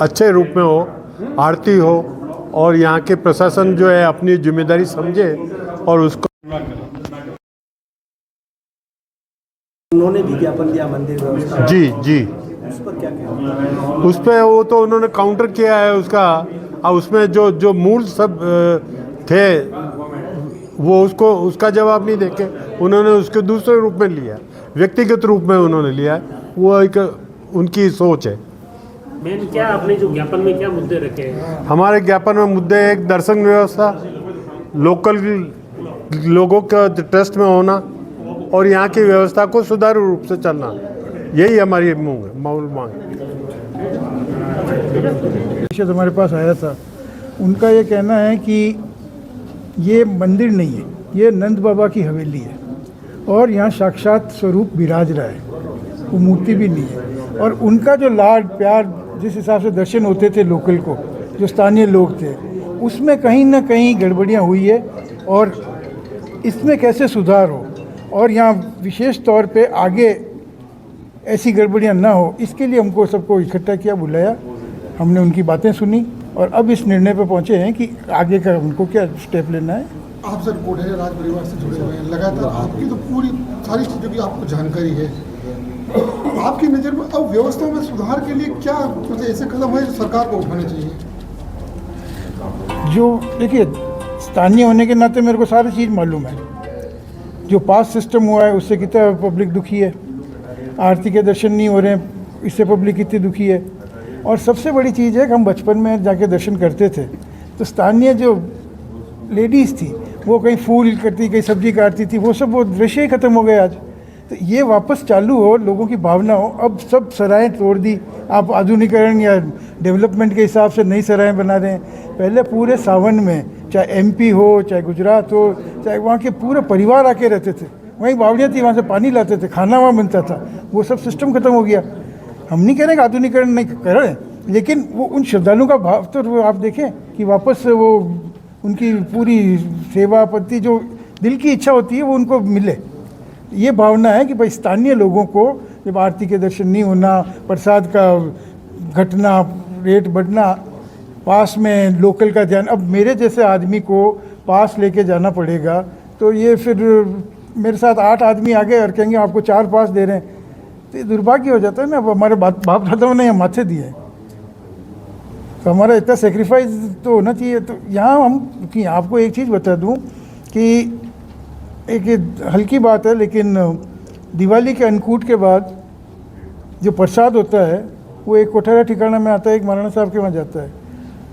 अच्छे रूप में हो, आरती हो और यहाँ के प्रशासन जो है अपनी जिम्मेदारी समझे और उसको। उन्होंने विज्ञापन दिया मंदिर व्यवस्था, जी जी, उस पर क्या कहना? उस पर वो तो उन्होंने काउंटर किया है उसका, और उसमें जो जो मूल सब थे वो उसका जवाब नहीं देके उन्होंने उसके दूसरे रूप में लिया, व्यक्तिगत रूप में उन्होंने लिया। वो एक उनकी सोच है। मेन क्या आपने जो ज्ञापन में क्या मुद्दे रखे हैं? हमारे ज्ञापन में मुद्दे एक दर्शन व्यवस्था, लोकल लोगों का ट्रस्ट में होना और यहाँ की व्यवस्था को सुचारू रूप से चलना, यही हमारी मूल मांग है। हमारे पास आया था, उनका ये कहना है कि ये मंदिर नहीं है, ये नंद बाबा की हवेली है और यहाँ साक्षात स्वरूप विराज रहा है, वो मूर्ति भी नहीं है। और उनका जो लाड प्यार जिस हिसाब से दर्शन होते थे लोकल को, जो स्थानीय लोग थे, उसमें कहीं ना कहीं गड़बड़ियाँ हुई है और इसमें कैसे सुधार हो और यहाँ विशेष तौर पे आगे ऐसी गड़बड़ियाँ ना हो, इसके लिए हमको सबको इकट्ठा किया, बुलाया, हमने उनकी बातें सुनी और अब इस निर्णय पे पहुँचे हैं कि आगे का उनको क्या स्टेप लेना है। आप सर कोढ़े राज परिवार से जुड़े हुए हैं, लगातार आपकी तो पूरी सारी चीज़ों की आपको जानकारी है। आपकी नज़र में अब व्यवस्था में सुधार के लिए क्या मतलब ऐसे कदम है जो सरकार को उठाने चाहिए? जो देखिए, स्थानीय होने के नाते मेरे को सारी चीज़ मालूम है। जो पास सिस्टम हुआ है उससे कितना पब्लिक दुखी है, आरती के दर्शन नहीं हो रहे हैं, इससे पब्लिक कितनी दुखी है। और सबसे बड़ी चीज़ है कि हम बचपन में जाके दर्शन करते थे तो स्थानीय जो लेडीज़ थी वो कहीं फूल करती, कहीं सब्जी काटती थी, वो दृश्य ही ख़त्म हो गए आज। तो ये वापस चालू हो, लोगों की भावना हो। अब सब सराहें तोड़ दी, आप आधुनिकीकरण या डेवलपमेंट के हिसाब से नई सराहें बना रहे हैं। पहले पूरे सावन में चाहे एमपी हो, चाहे गुजरात हो, चाहे वहाँ के पूरे परिवार आके रहते थे, वहीं बावड़ियाँ थी, वहाँ से पानी लाते थे, खाना वहाँ बनता था। वो सब सिस्टम ख़त्म हो गया। हम नहीं कह रहे कि आधुनिकीकरण नहीं कर रहे, लेकिन वो उन श्रद्धालुओं का भाव तो आप देखें कि वापस वो उनकी पूरी सेवा पत्ति जो दिल की इच्छा होती है वो उनको मिले। ये भावना है कि भाई स्थानीय लोगों को जब आरती के दर्शन नहीं होना, प्रसाद का घटना, रेट बढ़ना, पास में लोकल का ध्यान, अब मेरे जैसे आदमी को पास लेके जाना पड़ेगा तो ये फिर मेरे साथ 8 आदमी आ गए और कहेंगे आपको 4 पास दे रहे हैं, तो ये दुर्भाग्य हो जाता है ना। अब हमारे बाप दादाओं ने माथे दिए हैं तो हमारा इतना सेक्रीफाइस तो होना चाहिए। तो यहाँ हम कि आपको एक चीज़ बता दूँ कि एक हल्की बात है, लेकिन दिवाली के अन्नकूट के बाद जो प्रसाद होता है वो एक कोठारा ठिकाना में आता है, एक महाराणा साहब के वहाँ जाता है।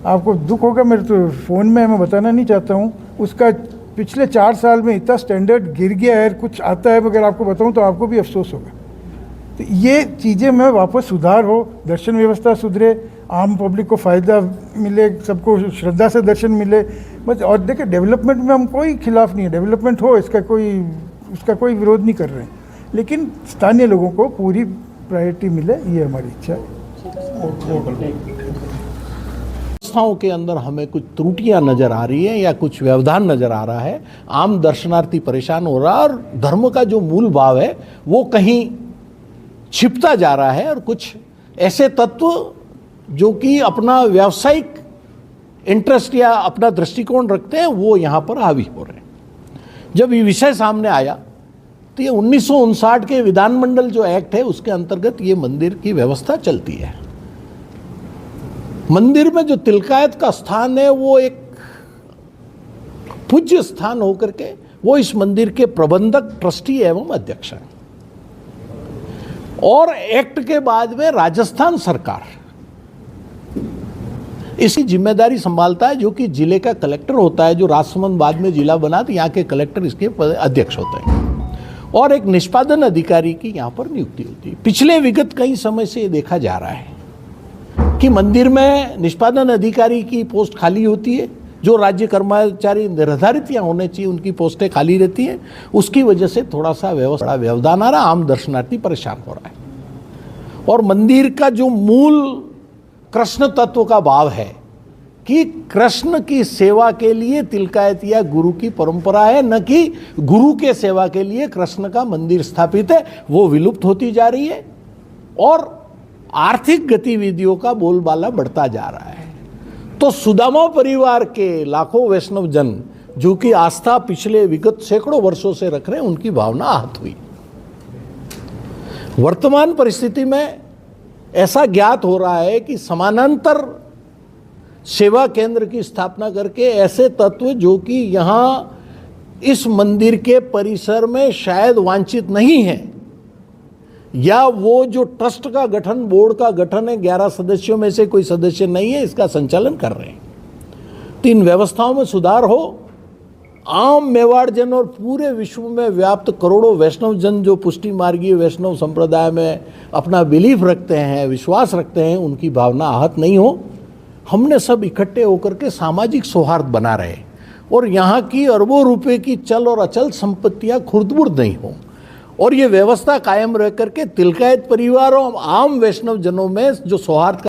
आपको दुख होगा, मेरे तो फ़ोन में मैं बताना नहीं चाहता हूँ, उसका पिछले 4 साल में इतना स्टैंडर्ड गिर गया है, कुछ आता है, मगर आपको बताऊँ तो आपको भी अफसोस होगा। तो ये चीज़ें में वापस सुधार हो, दर्शन व्यवस्था सुधरे, आम पब्लिक को फ़ायदा मिले, सबको श्रद्धा से दर्शन मिले बस। और देखिए, डेवलपमेंट में हम कोई खिलाफ नहीं है, डेवलपमेंट हो उसका कोई विरोध नहीं कर रहे हैं, लेकिन स्थानीय लोगों को पूरी प्रायोरिटी मिले, ये हमारी इच्छा है। संस्थाओं के अंदर हमें कुछ त्रुटियां नजर आ रही है या कुछ व्यवधान नजर आ रहा है, आम दर्शनार्थी परेशान हो रहा है और धर्म का जो मूल भाव है वो कहीं छिपता जा रहा है और कुछ ऐसे तत्व जो कि अपना व्यावसायिक इंटरेस्ट या अपना दृष्टिकोण रखते हैं वो यहाँ पर हावी हो रहे हैं। जब ये विषय सामने आया तो ये 1959 के विधानमंडल जो एक्ट है उसके अंतर्गत ये मंदिर की व्यवस्था चलती है। मंदिर में जो तिलकायत का स्थान है वो एक पूज्य स्थान होकर के वो इस मंदिर के प्रबंधक, ट्रस्टी एवं अध्यक्ष हैं। और एक्ट के बाद में राजस्थान सरकार इसकी जिम्मेदारी संभालता है, जो कि जिले का कलेक्टर होता है, जो राजसमंद बाद में जिला बना तो यहाँ के कलेक्टर इसके अध्यक्ष होते हैं और एक निष्पादन अधिकारी की यहाँ पर नियुक्ति होती है। पिछले विगत कई समय से ये देखा जा रहा है कि मंदिर में निष्पादन अधिकारी की पोस्ट खाली होती है, जो राज्य कर्मचारी निर्धारित यहाँ होने चाहिए उनकी पोस्टें खाली रहती हैं। उसकी वजह से थोड़ा सा व्यवधान आ रहा, आम दर्शनार्थी परेशान हो रहा है। और मंदिर का जो मूल कृष्ण तत्व का भाव है कि कृष्ण की सेवा के लिए तिलकायत या गुरु की परंपरा है, न कि गुरु के सेवा के लिए कृष्ण का मंदिर स्थापित है, वो विलुप्त होती जा रही है। और आर्थिक गतिविधियों का बोलबाला बढ़ता जा रहा है। तो सुदामा परिवार के लाखों वैष्णव जन जो कि आस्था पिछले विगत सैकड़ों वर्षों से रख रहे हैं, उनकी भावना आहत हुई। वर्तमान परिस्थिति में ऐसा ज्ञात हो रहा है कि समानांतर सेवा केंद्र की स्थापना करके ऐसे तत्व जो कि यहाँ इस मंदिर के परिसर में शायद वांछित नहीं है, या वो जो ट्रस्ट का गठन, बोर्ड का गठन है, 11 सदस्यों में से कोई सदस्य नहीं है, इसका संचालन कर रहे हैं। तो इन व्यवस्थाओं में सुधार हो, आम मेवाड़ जन और पूरे विश्व में व्याप्त करोड़ों वैष्णव जन जो पुष्टि मार्गीय वैष्णव संप्रदाय में अपना बिलीफ रखते हैं, विश्वास रखते हैं, उनकी भावना आहत नहीं हो। हमने सब इकट्ठे होकर के सामाजिक सौहार्द बना रहे और यहाँ की अरबों रुपए की चल और अचल संपत्तियाँ खुर्द-बुर्द नहीं हो, और ये व्यवस्था कायम रह करके तिलकायत परिवारों आम वैष्णव जनों में जो सौहार्द का